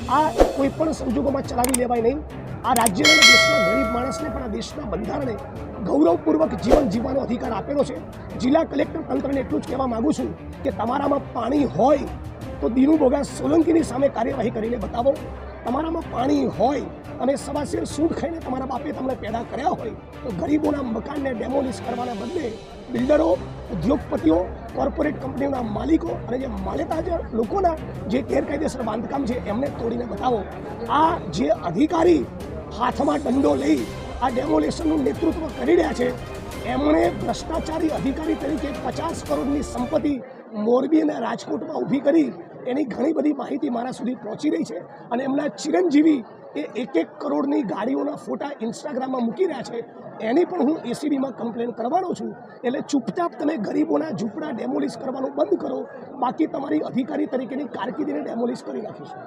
આ કોઈ પણ સંજોગોમાં ચલાવી લેવાય નહીં। આ રાજ્યના અને દેશના ગરીબ માણસને પણ આ દેશના બંધારણે ગૌરવપૂર્વક જીવન જીવવાનો અધિકાર આપેલો છે। જિલ્લા કલેક્ટર તંત્રને એટલું જ કહેવા માગું છું કે તમારામાં પાણી હોય તો દિનુ બોગા સોલંકીની સામે કાર્યવાહી કરીને બતાવો। તમારામાં પાણી હોય, તમે સવાશેર સૂટ ખાઈને તમારા બાપે તમને પેદા કર્યા હોય તો ગરીબોના મકાનને ડેમોલિશ કરવાના બદલે બિલ્ડરો, ઉદ્યોગપતિઓ, કોર્પોરેટ કંપનીઓના માલિકો અને જે માલેતાજર લોકોના જે ગેરકાયદેસર બાંધકામ છે એમને તોડીને બતાવો। આ જે અધિકારી હાથમાં દંડો લઈ આ ડેમોલેશનનું નેતૃત્વ કરી રહ્યા છે એમણે ભ્રષ્ટાચારી અધિકારી તરીકે 50 કરોડની સંપત્તિ મોરબી અને રાજકોટમાં ઊભી કરી એની ઘણી બધી માહિતી મારા સુધી પહોંચી રહી છે અને એમના ચિરંજીવી એ 1-1 કરોડની ગાડીઓના ફોટા ઇન્સ્ટાગ્રામમાં મૂકી રહ્યા છે। એની પણ હું એસીબીમાં કમ્પ્લેન કરવાનો છું। એટલે ચૂપચાપ તમે ગરીબોના ઝૂંપડા ડેમોલિશ કરવાનું બંધ કરો, બાકી તમારી અધિકારી તરીકેની કારકિર્દીને ડેમોલિશ કરી નાખીશું।